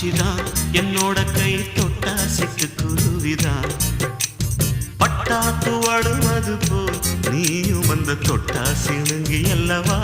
பூச்சிதான் என்னோட கை தொட்டா சிட்டுக்குருவிதான் பட்டா துவடுவது போல் நீயும் வந்த தொட்டா சிணுங்கி அல்லவா